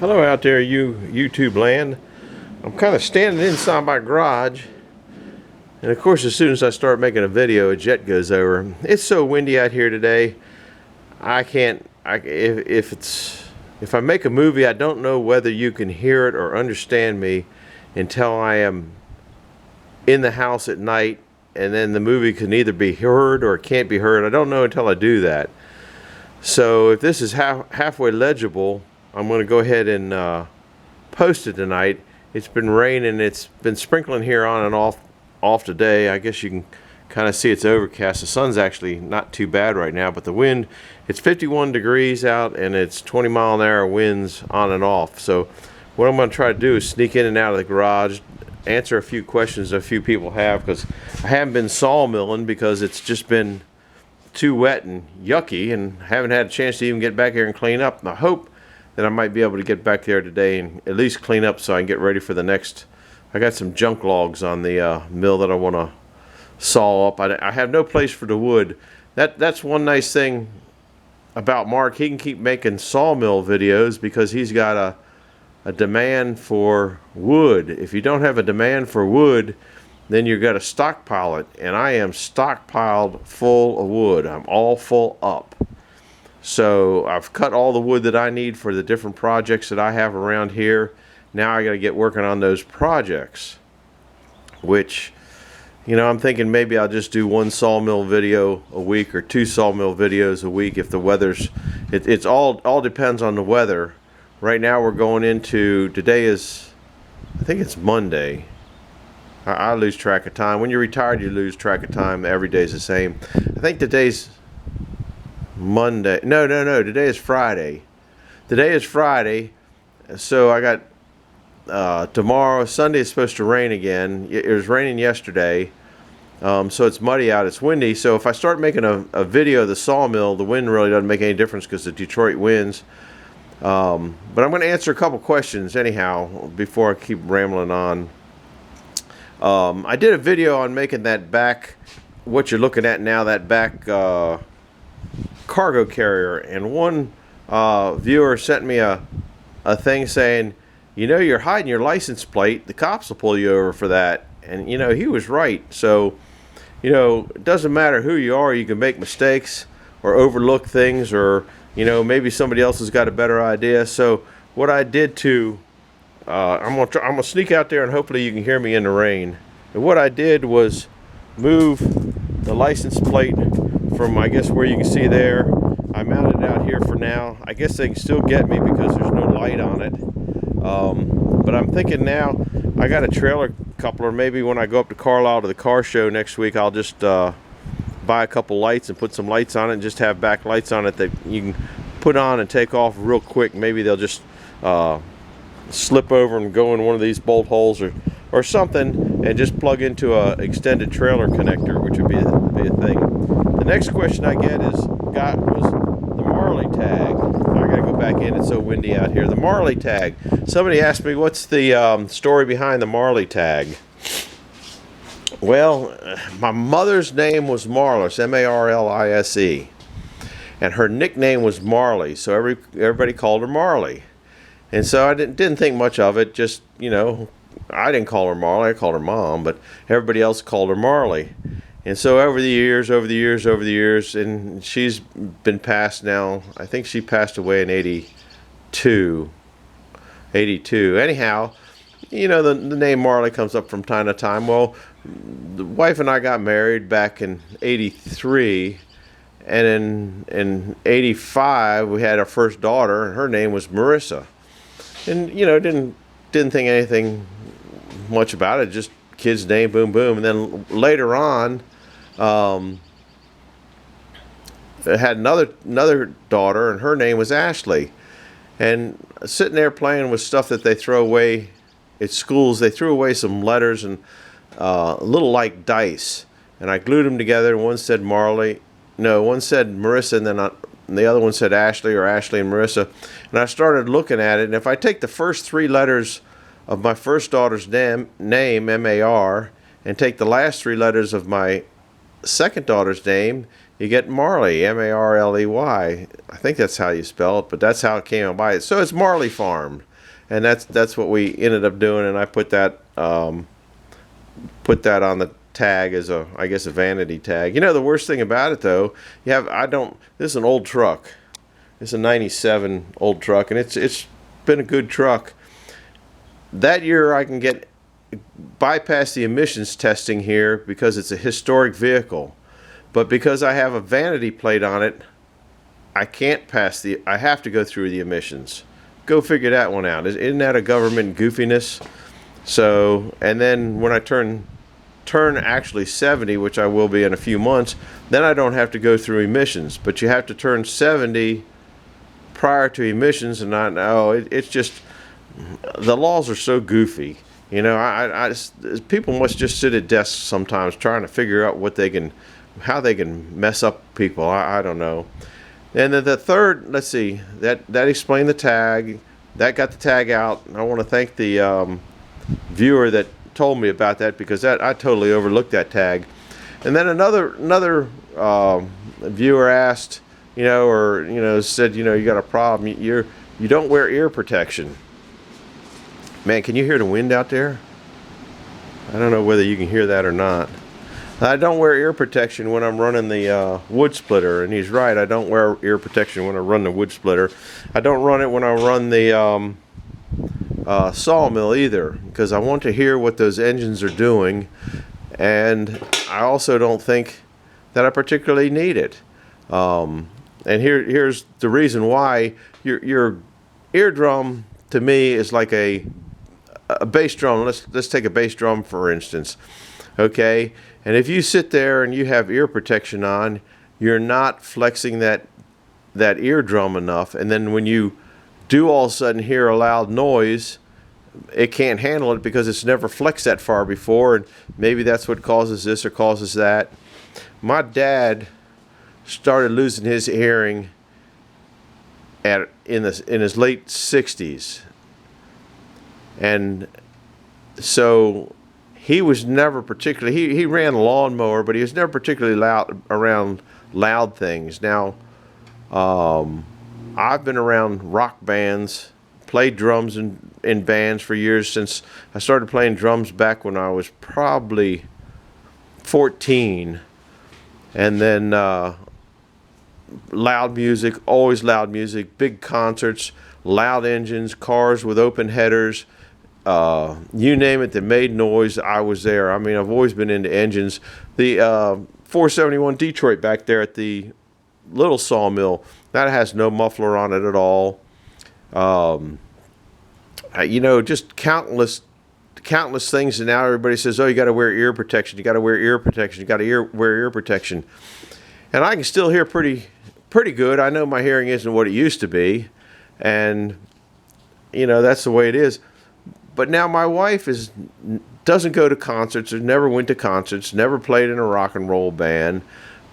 Hello out there, you YouTube land. I'm kind of standing inside my garage, and of course as soon as I start making a video, a jet goes over. It's so windy out here today. I can't, if I make a movie, I don't know whether you can hear it or understand me until I am in the house at night, and then the movie can either be heard or it can't be heard. I don't know until I do that. So if this is halfway legible, I'm going to go ahead and post it tonight. It's been raining. It's been sprinkling here on and off today. I guess you can kind of see it's overcast. The sun's actually not too bad right now, but the wind, it's 51 degrees out and it's 20-mile-an-hour winds on and off. So what I'm going to try to do is sneak in and out of the garage, answer a few questions a few people have, because I haven't been sawmilling because it's just been too wet and yucky and haven't had a chance to even get back here and clean up. And I hope that I might be able to get back there today and at least clean up so I can get ready for the next. I got some junk logs on the mill that I want to saw up. I have no place for the wood. That's one nice thing about Mark. He can keep making sawmill videos because he's got a demand for wood. If you don't have a demand for wood, then you've got to stockpile it, and I am stockpiled full of wood. I'm all full up. So I've cut all the wood that I need for the different projects that I have around here. Now I got to get working on those projects, which, you know, I'm thinking maybe I'll just do one sawmill video a week or two sawmill videos a week if the weather's, it's all depends on the weather. Right now we're going into, today is, I think it's Monday. I lose track of time. When you're retired, you lose track of time. Every day's the same. I think today's Monday. No. Today is Friday. Today is Friday. So I got tomorrow. Sunday is supposed to rain again. It was raining yesterday. So it's muddy out. It's windy. So if I start making a video of the sawmill, the wind really doesn't make any difference because the Detroit winds. But I'm going to answer a couple questions anyhow before I keep rambling on. I did a video on making that back, what you're looking at now, that back cargo carrier, and one viewer sent me a thing saying, you know, you're hiding your license plate, the cops will pull you over for that. And you know, he was right. So, you know, it doesn't matter who you are, you can make mistakes or overlook things, or you know, maybe somebody else has got a better idea. So what I did to I'm gonna sneak out there and hopefully you can hear me in the rain. And what I did was move the license plate from, I guess, where you can see there. I mounted it out here for now. I guess they can still get me because there's no light on it. But I'm thinking now I got a trailer coupler. Maybe when I go up to Carlisle to the car show next week, I'll just buy a couple lights and put some lights on it and just have back lights on it that you can put on and take off real quick. Maybe they'll just slip over and go in one of these bolt holes or something, and just plug into a extended trailer connector, which would be a thing. The next question I was the Marley tag. I gotta go back in, it's so windy out here. The Marley tag. Somebody asked me what's the story behind the Marley tag. Well, my mother's name was Marlis, M-A-R-L-I-S-E, and her nickname was Marley, so everybody called her Marley. And so I didn't think much of it. Just, you know, I didn't call her Marley. I called her Mom, but everybody else called her Marley. And so over the years, and she's been passed now. I think she passed away in 82. Anyhow, you know, the name Marley comes up from time to time. Well, the wife and I got married back in 83. And in 85, we had our first daughter, and her name was Marissa. And you know, didn't think anything much about it, just kid's name, boom boom. And then later on, I had another daughter, and her name was Ashley. And sitting there playing with stuff that they throw away at schools, they threw away some letters and little like dice, and I glued them together. And one said Marley, no, one said Marissa, and then the other one said Ashley, or Ashley and Marissa. And I started looking at it, and if I take the first three letters of my first daughter's name, M-A-R, and take the last three letters of my second daughter's name, you get Marley, M-A-R-L-E-Y. I think that's how you spell it, but that's how it came by it. So it's Marley Farm. and that's what we ended up doing. And I put that on the tag as a, I guess, a vanity tag. You know, the worst thing about it though, this is an old truck. It's a 97 old truck, and it's been a good truck. That year I can bypass the emissions testing here because it's a historic vehicle. But because I have a vanity plate on it, I have to go through the emissions. Go figure that one out. Isn't that a government goofiness? So, and then when I turn actually 70, which I will be in a few months, then I don't have to go through emissions. But you have to turn 70 prior to emissions, and it's just, the laws are so goofy. You know, people must just sit at desks sometimes trying to figure out how they can mess up people. I don't know. And then the third, let's see, that explained the tag. That got the tag out. I want to thank the viewer that told me about that, because I totally overlooked that tag. And then another viewer asked, said, you got a problem. You don't wear ear protection. Man, can you hear the wind out there? I don't know whether you can hear that or not. I don't wear ear protection when I'm running the wood splitter, and he's right. I don't wear ear protection when I run the wood splitter. I don't run it when I run the sawmill either, because I want to hear what those engines are doing, and I also don't think that I particularly need it. And here's the reason why. Your eardrum to me is like a bass drum. Let's take a bass drum for instance. Okay, and if you sit there and you have ear protection on, you're not flexing that eardrum enough, and then when you do all of a sudden hear a loud noise, it can't handle it because it's never flexed that far before, and maybe that's what causes this or causes that. My dad started losing his hearing in his late 60s, and so he was never particularly, he ran a lawnmower, but he was never particularly loud around loud things. Now, I've been around rock bands, played drums in bands for years, since I started playing drums back when I was probably 14. And then loud music, always loud music, big concerts, loud engines, cars with open headers, you name it that made noise, I was there. I mean, I've always been into engines. The 471 Detroit back there at the little sawmill, that has no muffler on it at all. Just countless things, and now everybody says, oh, you got to wear ear protection, you got to wear ear protection, you got to wear ear protection. And I can still hear pretty good. I know my hearing isn't what it used to be, and that's the way it is. But now my wife doesn't go to concerts, or never went to concerts, never played in a rock and roll band,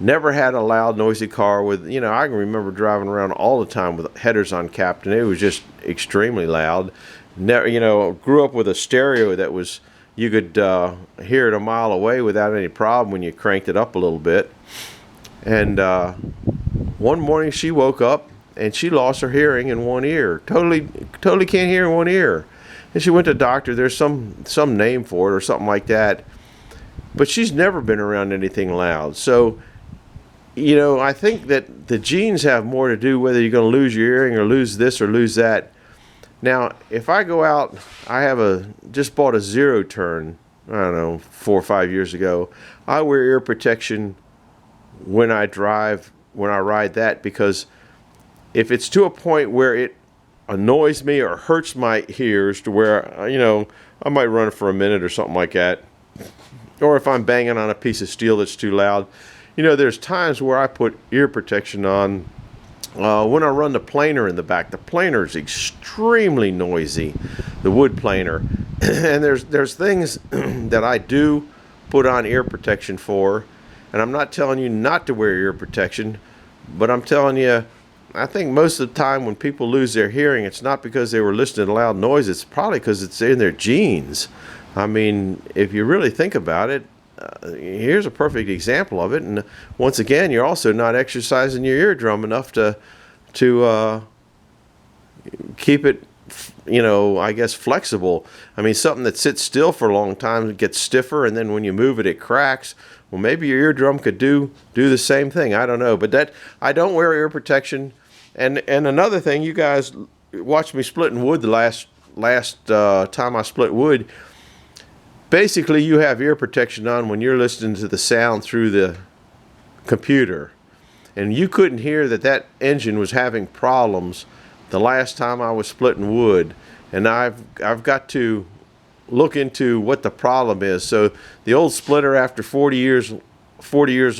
never had a loud, noisy car with, I can remember driving around all the time with headers on Captain. It was just extremely loud. Never, grew up with a stereo that was, you could hear it a mile away without any problem when you cranked it up a little bit. And one morning she woke up and she lost her hearing in one ear. Totally can't hear in one ear. And she went to the doctor. There's some name for it or something like that. But she's never been around anything loud. So, I think that the genes have more to do whether you're going to lose your hearing or lose this or lose that. Now, if I go out, I just bought a zero turn, I don't know, 4 or 5 years ago. I wear ear protection when I ride that, because if it's to a point where it annoys me or hurts my ears to where, I might run it for a minute or something like that. Or if I'm banging on a piece of steel that's too loud. There's times where I put ear protection on when I run the planer in the back. The planer is extremely noisy, the wood planer. And there's things that I do put on ear protection for. And I'm not telling you not to wear ear protection, but I'm telling you, I think most of the time when people lose their hearing, it's not because they were listening to loud noise. It's probably because it's in their genes. I mean, if you really think about it, here's a perfect example of it. And once again, you're also not exercising your eardrum enough to keep it you know, I guess flexible. I mean, something that sits still for a long time gets stiffer, and then when you move it, it cracks. Well, maybe your eardrum could do the same thing. I don't know, but that I don't wear ear protection. And another thing, you guys watched me splitting wood the last time I split wood. Basically, you have ear protection on when you're listening to the sound through the computer, and you couldn't hear that engine was having problems the last time I was splitting wood. And I've got to look into what the problem is. So the old splitter, after 40 years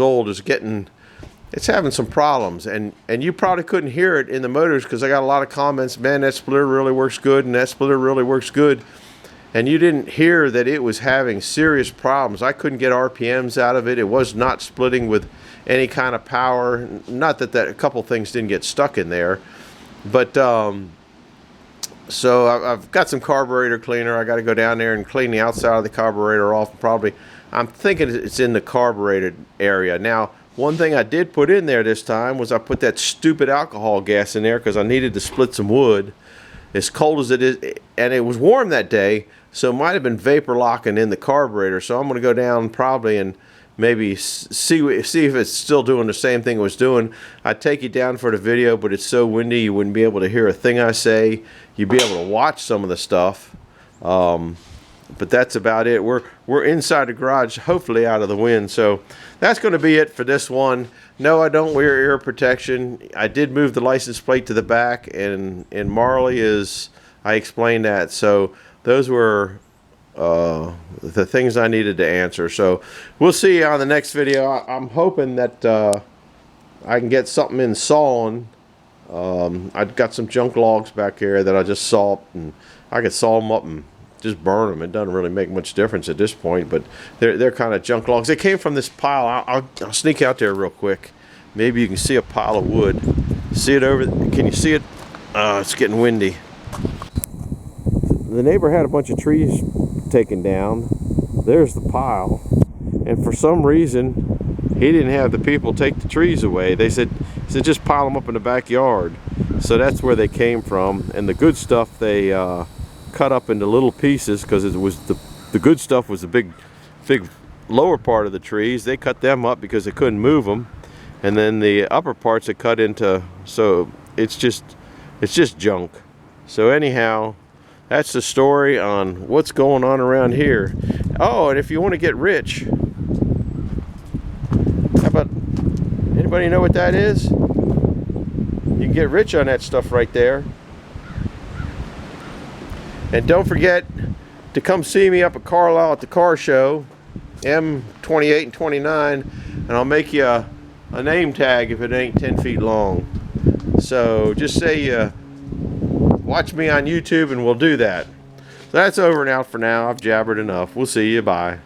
old, it's having some problems, and you probably couldn't hear it in the motors, because I got a lot of comments, man, that splitter really works good, and that splitter really works good. And you didn't hear that it was having serious problems. I couldn't get RPMs out of it. It was not splitting with any kind of power. Not that a couple things didn't get stuck in there, but so I've got some carburetor cleaner. I got to go down there and clean the outside of the carburetor off. Probably, I'm thinking it's in the carburetor area. Now, one thing I did put in there this time was I put that stupid alcohol gas in there because I needed to split some wood. As cold as it is, and it was warm that day, so it might have been vapor locking in the carburetor. So I'm going to go down probably and maybe see if it's still doing the same thing it was doing. I'd take you down for the video, but it's so windy you wouldn't be able to hear a thing I say. You'd be able to watch some of the stuff, but that's about it. We're inside the garage, hopefully out of the wind. So that's going to be it for this one. No, I don't wear ear protection. I did move the license plate to the back, and Marley I explained that. So those were the things I needed to answer. So we'll see you on the next video. I'm hoping that I can get something in sawing. I've got some junk logs back here that I just saw, and I could saw them up and just burn them. It doesn't really make much difference at this point, but they're kind of junk logs. They came from this pile. I'll sneak out there real quick. Maybe you can see a pile of wood. See it over? Can you see it? It's getting windy. The neighbor had a bunch of trees taken down. There's the pile, and for some reason he didn't have the people take the trees away. They said just pile them up in the backyard. So that's where they came from, and the good stuff they cut up into little pieces, because it was the good stuff was the big lower part of the trees. They cut them up because they couldn't move them, and then the upper parts they cut into, so it's just junk. So anyhow, that's the story on what's going on around here. Oh, and if you want to get rich, how about, anybody know what that is? You can get rich on that stuff right there. And don't forget to come see me up at Carlisle at the car show, M28 and 29, and I'll make you a name tag if it ain't 10 feet long. So just say watch me on YouTube and we'll do that. So that's over and out for now. I've jabbered enough. We'll see you. Bye.